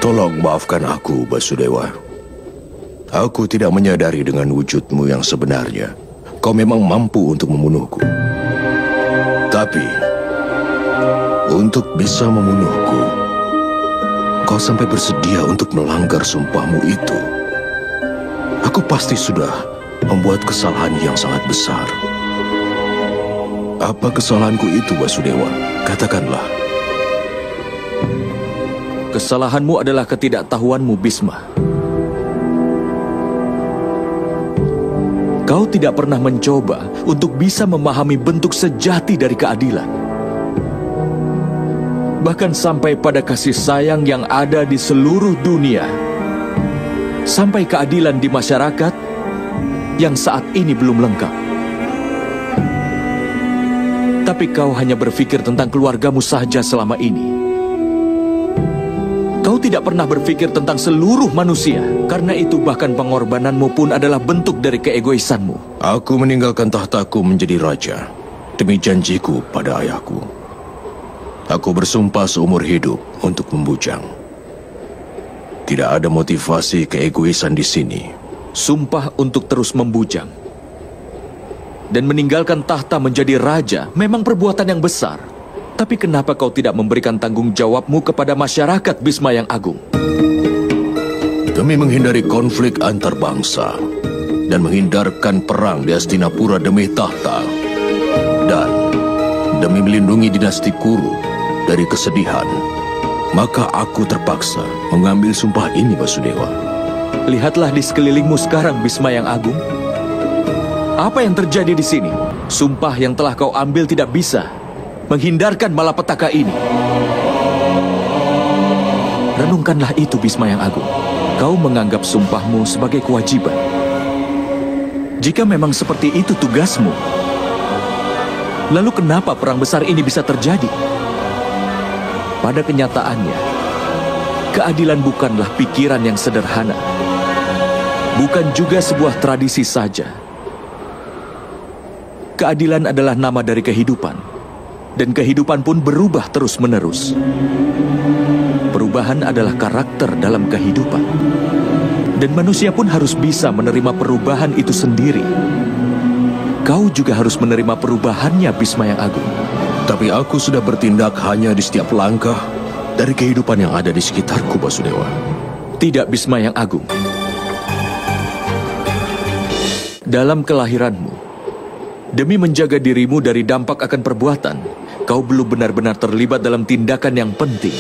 Tolong maafkan aku, Basudewa. Aku tidak menyadari dengan wujudmu yang sebenarnya. Kau memang mampu untuk membunuhku. Tapi, untuk bisa membunuhku, kau sampai bersedia untuk melanggar sumpahmu itu. Aku pasti sudah membuat kesalahan yang sangat besar. Apa kesalahanku itu, Basudewa? Katakanlah. Kesalahanmu adalah ketidaktahuanmu, Bisma. Kau tidak pernah mencoba untuk bisa memahami bentuk sejati dari keadilan. Bahkan sampai pada kasih sayang yang ada di seluruh dunia. Sampai keadilan di masyarakat yang saat ini belum lengkap. Tapi kau hanya berpikir tentang keluargamu saja selama ini. Kau tidak pernah berpikir tentang seluruh manusia. Karena itu bahkan pengorbananmu pun adalah bentuk dari keegoisanmu. Aku meninggalkan tahtaku menjadi raja demi janjiku pada ayahku. Aku bersumpah seumur hidup untuk membujang. Tidak ada motivasi keegoisan di sini. Sumpah untuk terus membujang dan meninggalkan tahta menjadi raja memang perbuatan yang besar. Tapi kenapa kau tidak memberikan tanggung jawabmu kepada masyarakat, Bisma yang Agung? Demi menghindari konflik antar bangsa dan menghindarkan perang di Hastinapura demi tahta, dan demi melindungi dinasti Kuru dari kesedihan, maka aku terpaksa mengambil sumpah ini, Basudewa. Lihatlah di sekelilingmu sekarang, Bisma yang Agung. Apa yang terjadi di sini? Sumpah yang telah kau ambil tidak bisa menghindarkan malapetaka ini. Renungkanlah itu, Bisma yang Agung. Kau menganggap sumpahmu sebagai kewajiban. Jika memang seperti itu tugasmu, lalu kenapa perang besar ini bisa terjadi? Pada kenyataannya, keadilan bukanlah pikiran yang sederhana. Bukan juga sebuah tradisi saja. Keadilan adalah nama dari kehidupan. Dan kehidupan pun berubah terus-menerus. Perubahan adalah karakter dalam kehidupan. Dan manusia pun harus bisa menerima perubahan itu sendiri. Kau juga harus menerima perubahannya, Bisma yang Agung. Tapi aku sudah bertindak hanya di setiap langkah dari kehidupan yang ada di sekitarku, Basudewa. Tidak, Bisma yang Agung. Dalam kelahiranmu, demi menjaga dirimu dari dampak akan perbuatan, kau belum benar-benar terlibat dalam tindakan yang penting.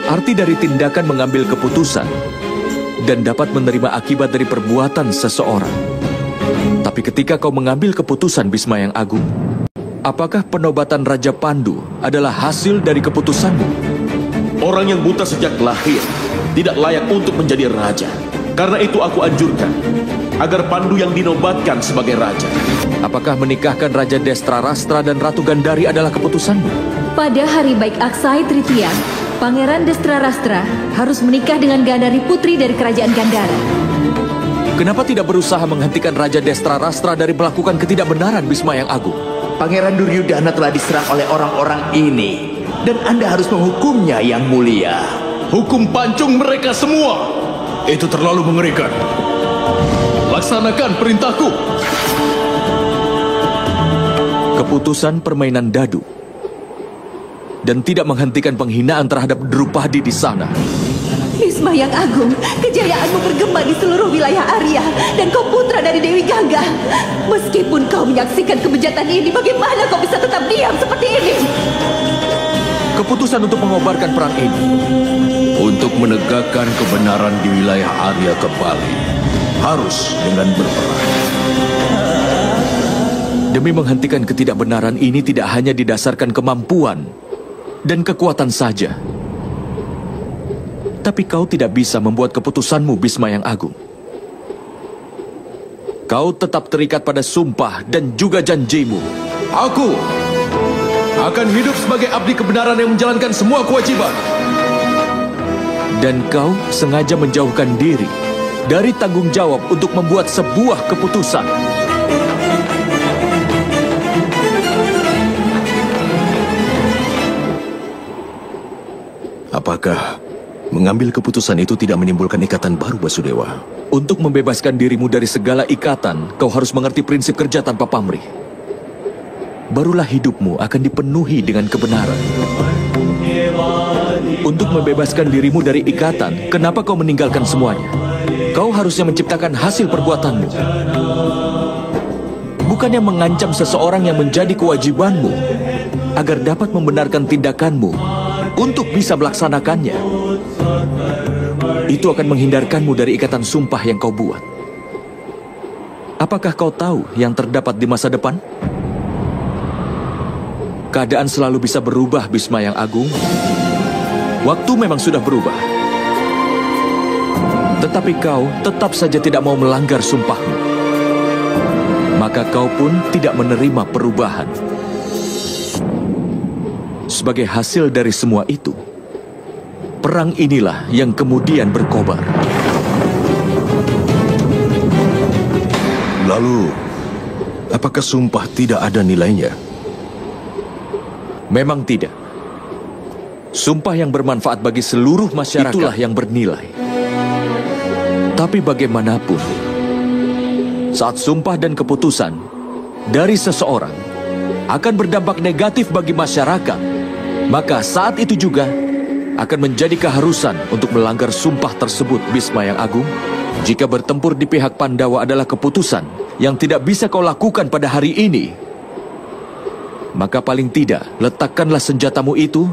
Arti dari tindakan mengambil keputusan dan dapat menerima akibat dari perbuatan seseorang. Tapi ketika kau mengambil keputusan, Bisma yang Agung, apakah penobatan Raja Pandu adalah hasil dari keputusanmu? Orang yang buta sejak lahir tidak layak untuk menjadi raja. Karena itu aku anjurkan agar Pandu yang dinobatkan sebagai raja. Apakah menikahkan Raja Destrarastra dan Ratu Gandhari adalah keputusanmu? Pada hari baik Aksai Tritiya, Pangeran Destrarastra harus menikah dengan Gandhari putri dari kerajaan Gandhara. Kenapa tidak berusaha menghentikan Raja Destrarastra dari melakukan ketidakbenaran, Bisma yang Agung? Pangeran Duryudana telah diserang oleh orang-orang ini, dan Anda harus menghukumnya, Yang Mulia. Hukum pancung mereka semua. Itu terlalu mengerikan. Laksanakan perintahku. Keputusan permainan dadu dan tidak menghentikan penghinaan terhadap Drupadi di sana. Bisma yang Agung, kejayaanmu bergema di seluruh wilayah Arya, dan kau putra dari Dewi Gangga. Meskipun kau menyaksikan kebejatan ini, bagaimana kau bisa tetap diam seperti ini? Keputusan untuk mengobarkan perang ini, untuk menegakkan kebenaran di wilayah Arya kembali, harus dengan berperang. Demi menghentikan ketidakbenaran ini tidak hanya didasarkan kemampuan dan kekuatan saja. Tapi kau tidak bisa membuat keputusanmu, Bisma yang Agung. Kau tetap terikat pada sumpah dan juga janjimu. Aku akan hidup sebagai abdi kebenaran yang menjalankan semua kewajiban. Dan kau sengaja menjauhkan diri dari tanggung jawab untuk membuat sebuah keputusan. Apakah mengambil keputusan itu tidak menimbulkan ikatan baru, Basudewa? Untuk membebaskan dirimu dari segala ikatan, kau harus mengerti prinsip kerja tanpa pamrih. Barulah hidupmu akan dipenuhi dengan kebenaran. Untuk membebaskan dirimu dari ikatan, kenapa kau meninggalkan semuanya? Kau harusnya menciptakan hasil perbuatanmu. Bukannya mengancam seseorang yang menjadi kewajibanmu, agar dapat membenarkan tindakanmu untuk bisa melaksanakannya. Itu akan menghindarkanmu dari ikatan sumpah yang kau buat. Apakah kau tahu yang terdapat di masa depan? Keadaan selalu bisa berubah, Bisma yang Agung. Waktu memang sudah berubah. Tetapi kau tetap saja tidak mau melanggar sumpahmu. Maka kau pun tidak menerima perubahan. Sebagai hasil dari semua itu, perang inilah yang kemudian berkobar. Lalu, apakah sumpah tidak ada nilainya? Memang tidak. Sumpah yang bermanfaat bagi seluruh masyarakat itulah yang bernilai. Tapi bagaimanapun, saat sumpah dan keputusan dari seseorang akan berdampak negatif bagi masyarakat, maka saat itu juga akan menjadi keharusan untuk melanggar sumpah tersebut, Bisma yang Agung. Jika bertempur di pihak Pandawa adalah keputusan yang tidak bisa kau lakukan pada hari ini, maka paling tidak letakkanlah senjatamu itu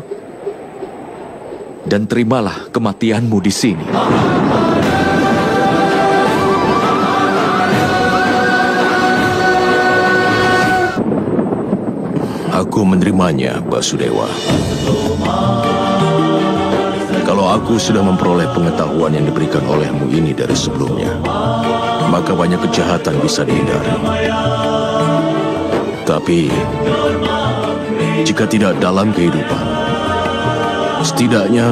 dan terimalah kematianmu di sini. Aku menerimanya, Basudewa. Kalau aku sudah memperoleh pengetahuan yang diberikan olehmu ini dari sebelumnya, maka banyak kejahatan bisa dihindari. Tapi, jika tidak dalam kehidupan, setidaknya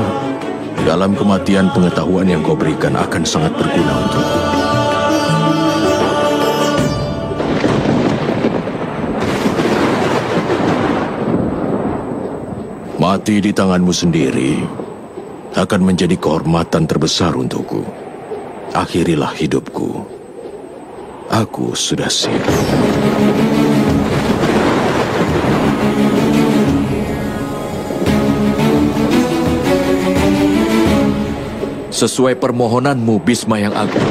dalam kematian pengetahuan yang kau berikan akan sangat berguna untukku. Mati di tanganmu sendiri akan menjadi kehormatan terbesar untukku. Akhirilah hidupku. Aku sudah siap. Sesuai permohonanmu, Bisma yang Agung.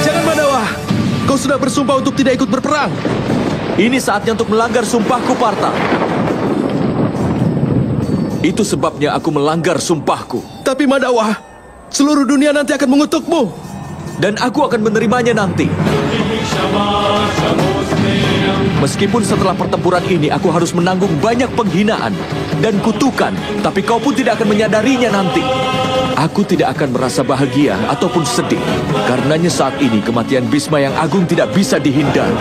Jangan, Mandawa! Kau sudah bersumpah untuk tidak ikut berperang. Ini saatnya untuk melanggar sumpahku, Partha. Itu sebabnya aku melanggar sumpahku. Tapi Mandawa, seluruh dunia nanti akan mengutukmu. Dan aku akan menerimanya nanti. Meskipun setelah pertempuran ini aku harus menanggung banyak penghinaan dan kutukan, tapi kau pun tidak akan menyadarinya nanti. Aku tidak akan merasa bahagia ataupun sedih. Karenanya saat ini kematian Bisma yang Agung tidak bisa dihindari.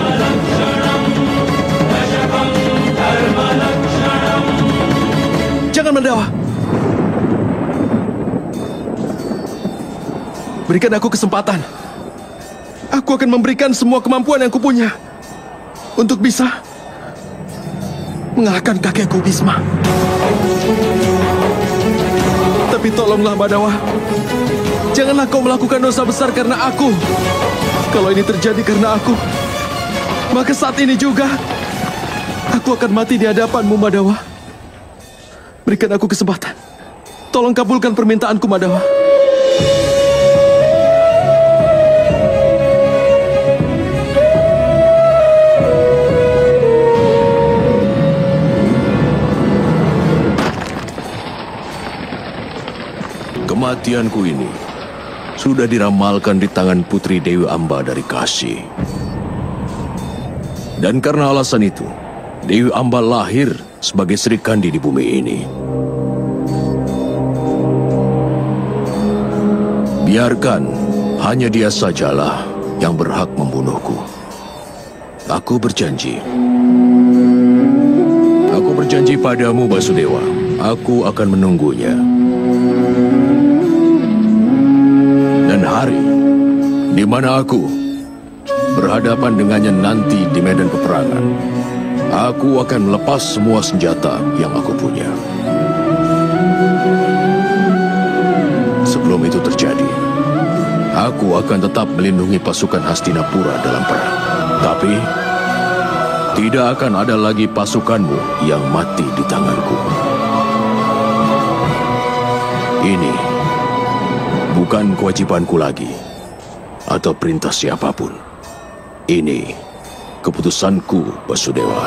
Jangan, Mandawa. Berikan aku kesempatan. Aku akan memberikan semua kemampuan yang kupunya untuk bisa mengalahkan kakekku Bisma. Tapi tolonglah, Mandawa. Janganlah kau melakukan dosa besar karena aku. Kalau ini terjadi karena aku, maka saat ini juga aku akan mati di hadapanmu, Mandawa. Berikan aku kesempatan. Tolong kabulkan permintaanku, Mandawa. Kematianku ini sudah diramalkan di tangan Putri Dewi Amba dari Kashi. Dan karena alasan itu, Dewi Amba lahir sebagai Sri Kandi di bumi ini. Biarkan hanya dia sajalah yang berhak membunuhku. Aku berjanji berjanji padamu, Basudewa, aku akan menunggunya. Dan hari di mana aku berhadapan dengannya nanti di medan peperangan, aku akan melepas semua senjata yang aku punya. Sebelum itu terjadi, aku akan tetap melindungi pasukan Hastinapura dalam perang. Tapi tidak akan ada lagi pasukanmu yang mati di tanganku. Ini bukan kewajibanku lagi, atau perintah siapapun. Ini keputusanku, Basudewa.